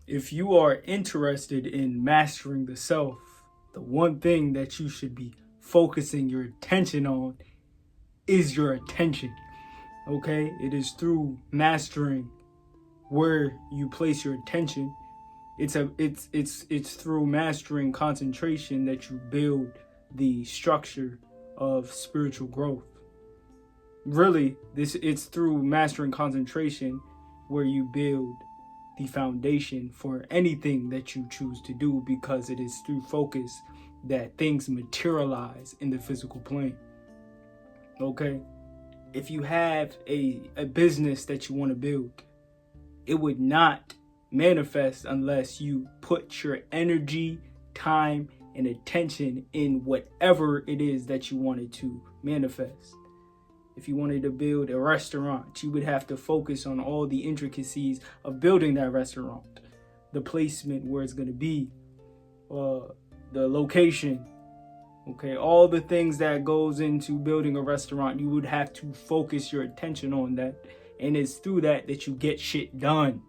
If you are interested in mastering the self, the one thing that you should be focusing your attention on is your attention. Okay? It is through mastering where you place your attention. It's through mastering concentration that you build the structure of spiritual growth. Really, it's through mastering concentration where you build the foundation for anything that you choose to do, because it is through focus that things materialize in the physical plane. Okay? If you have a business that you want to build, it would not manifest unless you put your energy, time, and attention in whatever it is that you wanted to manifest. If you wanted to build a restaurant, you would have to focus on all the intricacies of building that restaurant, the placement where it's going to be, the location, okay, all the things that goes into building a restaurant. You would have to focus your attention on that, and it's through that you get shit done.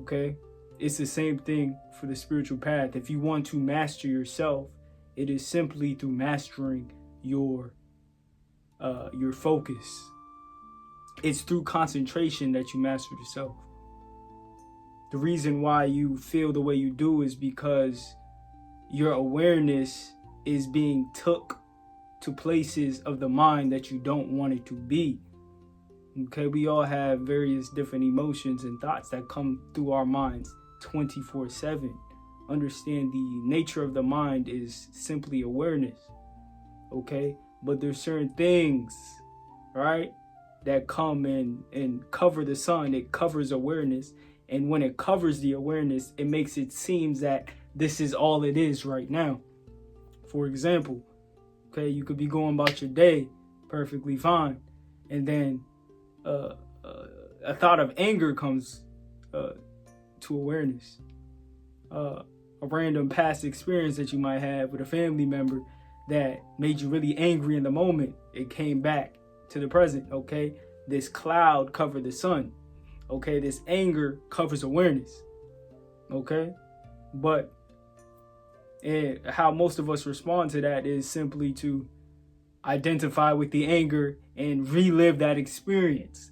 Okay, it's the same thing for the spiritual path. If you want to master yourself, it is simply through mastering your focus. It's through concentration that you master yourself. The reason why you feel the way you do is because your awareness is being took to places of the mind that you don't want it to be. Okay, we all have various different emotions and thoughts that come through our minds 24/7. Understand the nature of the mind is simply awareness. Okay, but there's certain things, right, that come and cover the sun. It covers awareness, and when it covers the awareness, it makes it seem that this is all it is right now. For example, okay, you could be going about your day perfectly fine, and then a thought of anger comes to awareness. A random past experience that you might have with a family member that made you really angry in the moment, it came back to the present. Okay, this cloud covered the sun. Okay, this anger covers awareness. Okay, but how most of us respond to that is simply to identify with the anger and relive that experience.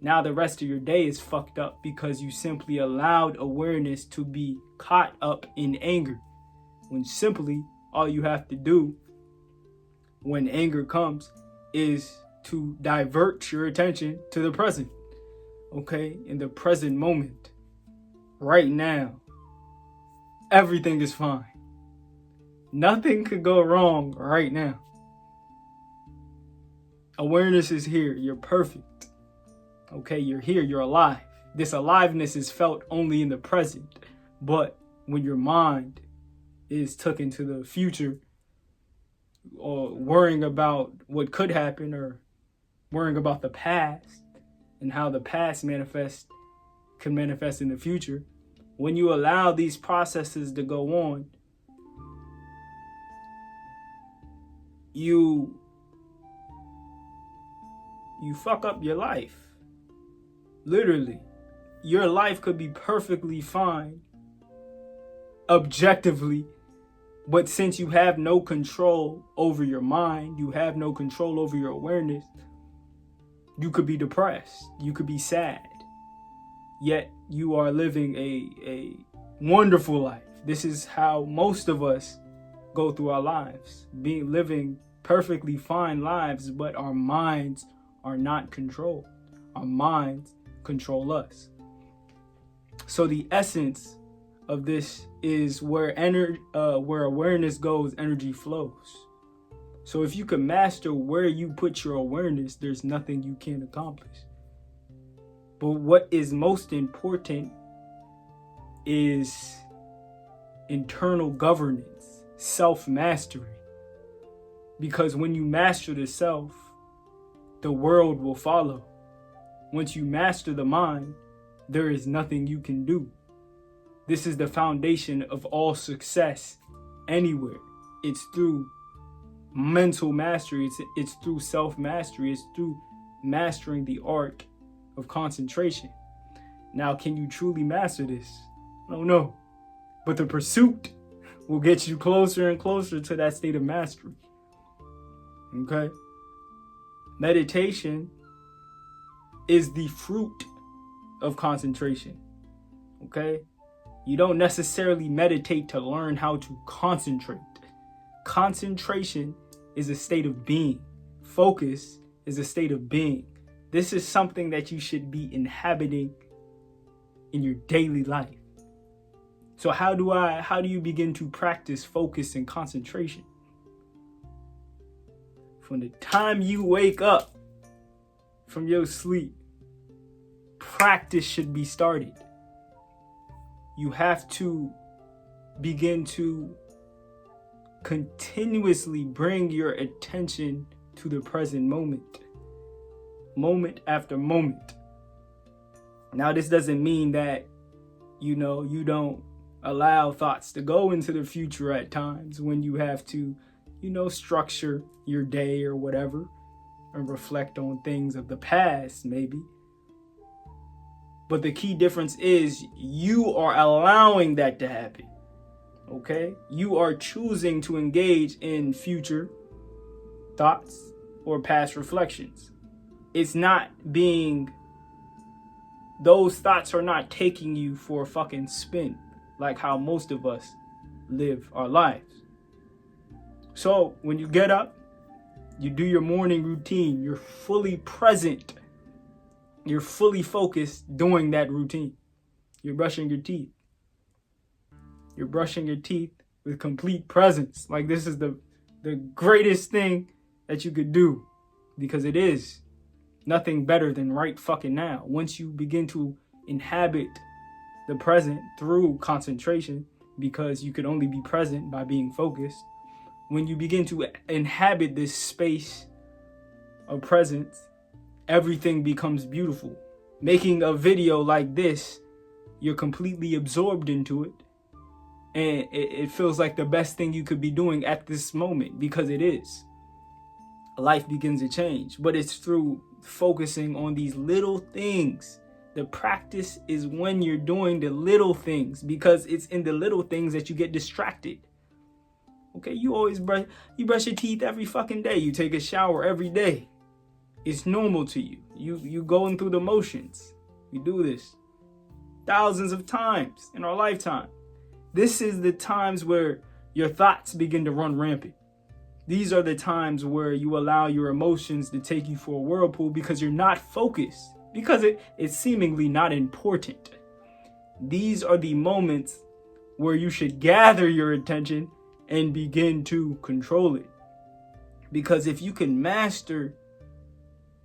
Now the rest of your day is fucked up because you simply allowed awareness to be caught up in anger, when simply all you have to do when anger comes is to divert your attention to the present. Okay, in the present moment, right now, everything is fine. Nothing could go wrong right now. Awareness is here. You're perfect. Okay, you're here. You're alive. This aliveness is felt only in the present. But when your mind is took into the future, or worrying about what could happen, or worrying about the past and how the past can manifest in the future, when you allow these processes to go on, you fuck up your life. Literally, your life could be perfectly fine, objectively, but since you have no control over your mind, you have no control over your awareness, you could be depressed, you could be sad, yet you are living a wonderful life. This is how most of us go through our lives, living perfectly fine lives, but our minds are not controlled. Our minds control us. So the essence of this is where awareness goes, energy flows. So if you can master where you put your awareness, there's nothing you can't accomplish. But what is most important is internal governance, self-mastery. Because when you master the self, the world will follow. Once you master the mind, there is nothing you can do. This is the foundation of all success anywhere. It's through mental mastery. It's through self-mastery. It's through mastering the art of concentration. Now, can you truly master this? I don't know. But the pursuit will get you closer and closer to that state of mastery. Okay? Meditation is the fruit of concentration. Okay? You don't necessarily meditate to learn how to concentrate. Concentration is a state of being. Focus is a state of being. This is something that you should be inhabiting in your daily life. So how do you begin to practice focus and concentration? From the time you wake up from your sleep, practice should be started. You have to begin to continuously bring your attention to the present moment, moment after moment. Now, this doesn't mean that, you don't allow thoughts to go into the future at times when you have to, structure your day or whatever and reflect on things of the past, maybe. But the key difference is you are allowing that to happen. Okay? You are choosing to engage in future thoughts or past reflections. It's not those thoughts are not taking you for a fucking spin like how most of us live our lives. So when you get up, you do your morning routine, you're fully present. You're fully focused doing that routine. You're brushing your teeth. You're brushing your teeth with complete presence. Like, this is the greatest thing that you could do, because it is nothing better than right fucking now. Once you begin to inhabit the present through concentration, because you could only be present by being focused. When you begin to inhabit this space of presence, everything becomes beautiful. Making a video like this, you're completely absorbed into it. And it feels like the best thing you could be doing at this moment, because it is. Life begins to change, but it's through focusing on these little things. The practice is when you're doing the little things, because it's in the little things that you get distracted. Okay, you brush your teeth every fucking day. You take a shower every day. It's normal to you. You going through the motions. We do this thousands of times in our lifetime. This is the times where your thoughts begin to run rampant. These are the times where you allow your emotions to take you for a whirlpool, because you're not focused, because it's seemingly not important. These are the moments where you should gather your attention and begin to control it. Because if you can master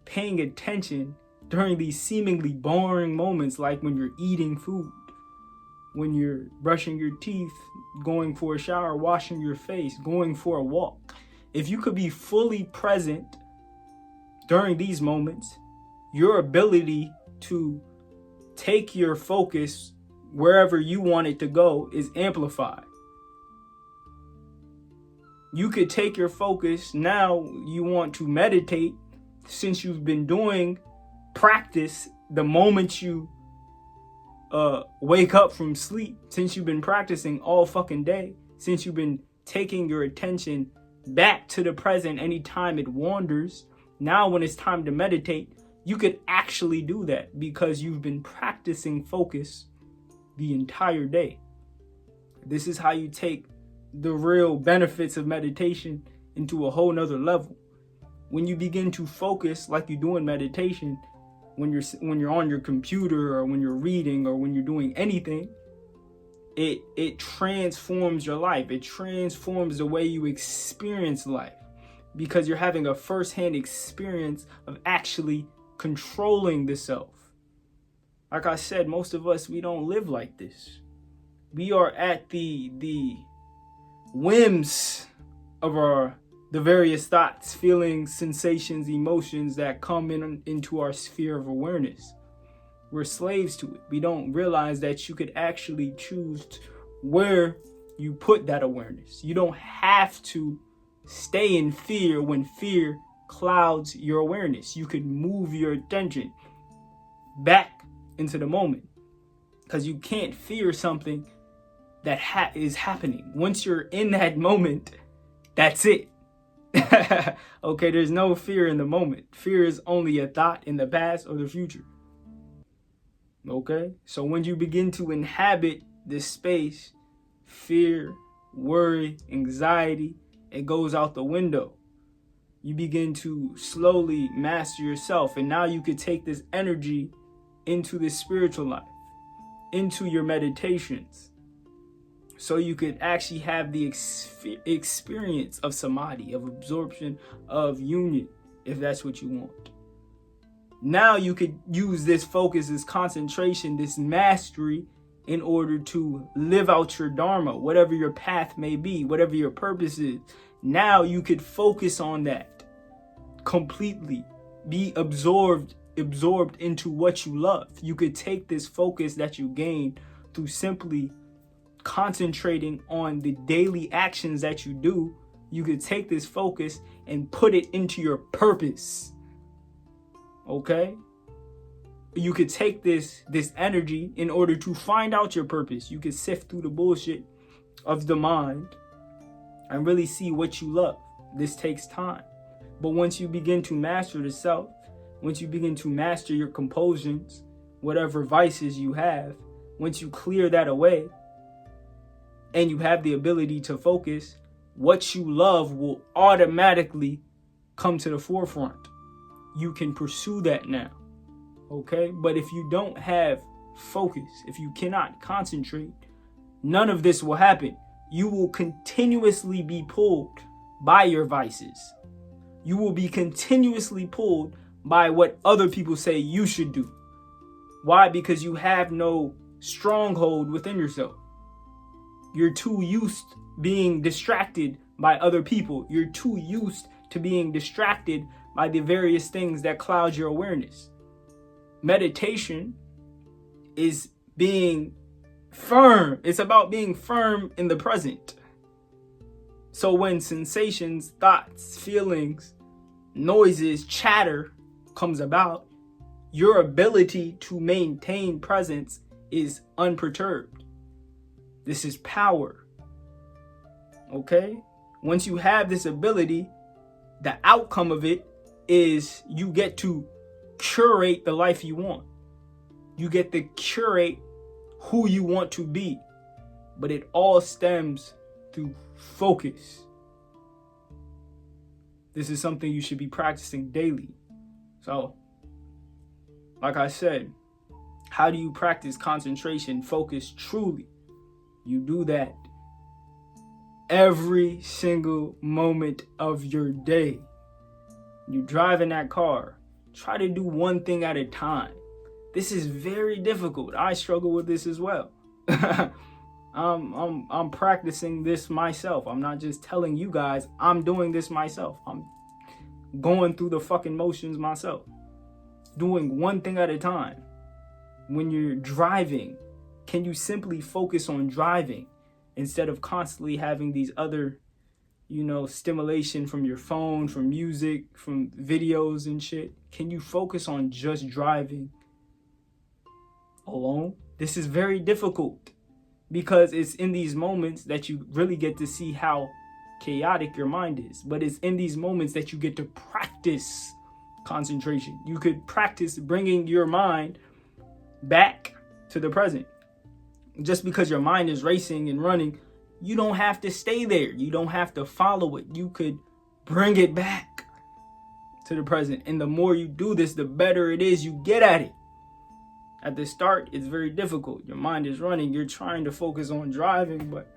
paying attention during these seemingly boring moments, like when you're eating food, when you're brushing your teeth, going for a shower, washing your face, going for a walk, if you could be fully present during these moments, your ability to take your focus wherever you want it to go is amplified. You could take your focus, now you want to meditate, since you've been doing practice the moment you wake up from sleep, since you've been practicing all fucking day, since you've been taking your attention back to the present anytime it wanders. Now when it's time to meditate, you could actually do that because you've been practicing focus the entire day. This is how you take the real benefits of meditation into a whole nother level. When you begin to focus like you do in meditation, when you're on your computer, or when you're reading, or when you're doing anything, it transforms your life. It transforms the way you experience life, because you're having a first-hand experience of actually controlling the self. Like I said, most of us, we don't live like this. We are at the whims of the various thoughts, feelings, sensations, emotions that come into our sphere of awareness. We're slaves to it. We don't realize that you could actually choose where you put that awareness. You don't have to stay in fear when fear clouds your awareness. You could move your attention back into the moment. because you can't fear something that is happening. Once you're in that moment, that's it. Okay, there's no fear in the moment. Fear is only a thought in the past or the future. Okay, so when you begin to inhabit this space, fear, worry, anxiety, it goes out the window. You begin to slowly master yourself, and now you could take this energy into the spiritual life, into your meditations, so you could actually have the experience of samadhi, of absorption, of union, if that's what you want. Now you could use this focus, this concentration, this mastery in order to live out your dharma, whatever your path may be, whatever your purpose is. Now you could focus on that completely, be absorbed into what you love. You could take this focus that you gain through simply concentrating on the daily actions that you do. You could take this focus and put it into your purpose. Okay? You could take this energy in order to find out your purpose. You could sift through the bullshit of the mind and really see what you love. This takes time. But once you begin to master the self, once you begin to master your compulsions, whatever vices you have, once you clear that away and you have the ability to focus, what you love will automatically come to the forefront. You can pursue that now. Okay? But if you don't have focus, if you cannot concentrate, none of this will happen. You will continuously be pulled by your vices. You will be continuously pulled by what other people say you should do. Why? Because you have no stronghold within yourself. You're too used being distracted by other people. You're too used to being distracted by the various things that cloud your awareness. Meditation is being firm. It's about being firm in the present. So when sensations, thoughts, feelings, noises, chatter comes about, your ability to maintain presence is unperturbed. This is power. Okay? Once you have this ability, the outcome of it is you get to curate the life you want. You get to curate who you want to be. But it all stems through focus. This is something you should be practicing daily. So, like I said, how do you practice concentration, focus truly? You do that every single moment of your day. You drive in that car, try to do one thing at a time. This is very difficult. I struggle with this as well. I'm practicing this myself. I'm not just telling you guys, I'm doing this myself. I'm going through the fucking motions myself. Doing one thing at a time. When you're driving, can you simply focus on driving instead of constantly having these other, stimulation from your phone, from music, from videos and shit? Can you focus on just driving alone? This is very difficult because it's in these moments that you really get to see how chaotic your mind is. But it's in these moments that you get to practice concentration. You could practice bringing your mind back to the present. Just because your mind is racing and running, you don't have to stay there. You don't have to follow it. You could bring it back to the present. And the more you do this, the better it is you get at it. At the start, it's very difficult. Your mind is running. You're trying to focus on driving, but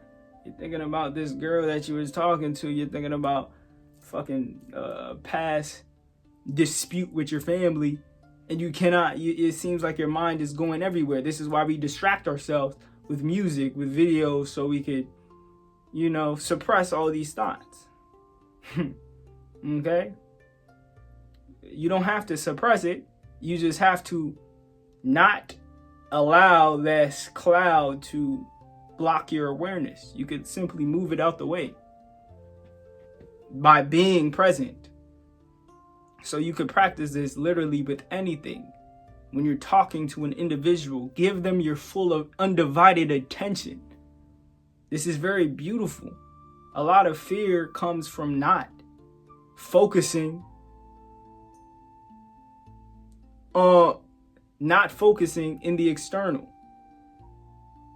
you're thinking about this girl that you was talking to. You're thinking about fucking past dispute with your family. And you cannot, it seems like your mind is going everywhere. This is why we distract ourselves with music, with videos, so we could, suppress all these thoughts. Okay? You don't have to suppress it. You just have to not allow this cloud to block your awareness. You could simply move it out the way by being present. So you could practice this literally with anything. when you're talking to an individual, give them your full of undivided attention. This is very beautiful. A lot of fear comes from not focusing in the external.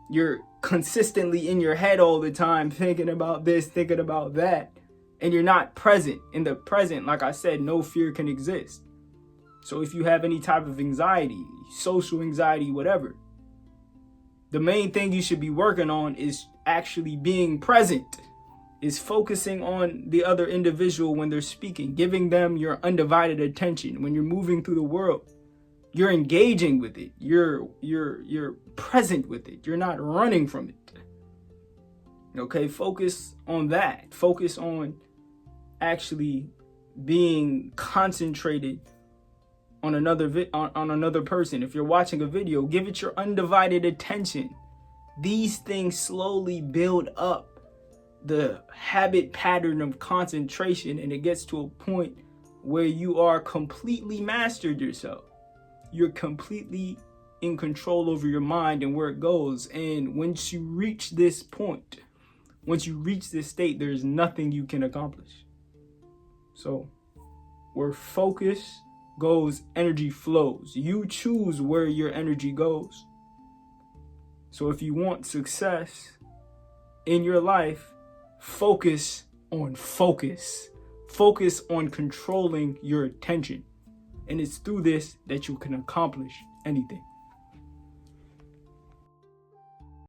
You're consistently in your head all the time, thinking about this, thinking about that, and you're not present. In the present, like I said, no fear can exist. So if you have any type of anxiety, social anxiety, whatever, the main thing you should be working on is actually being present, is focusing on the other individual when they're speaking, giving them your undivided attention. When you're moving through the world, you're engaging with it. You're present with it. You're not running from it. Okay, focus on that. Focus on actually being concentrated on another person. If you're watching a video, give it your undivided attention. These things slowly build up the habit pattern of concentration, and it gets to a point where you are completely mastered yourself. You're completely in control over your mind and where it goes. And once you reach this point, once you reach this state, there's nothing you can accomplish. So where focus goes, energy flows. You choose where your energy goes. So if you want success in your life, focus on focus. Focus on controlling your attention. And it's through this that you can accomplish anything.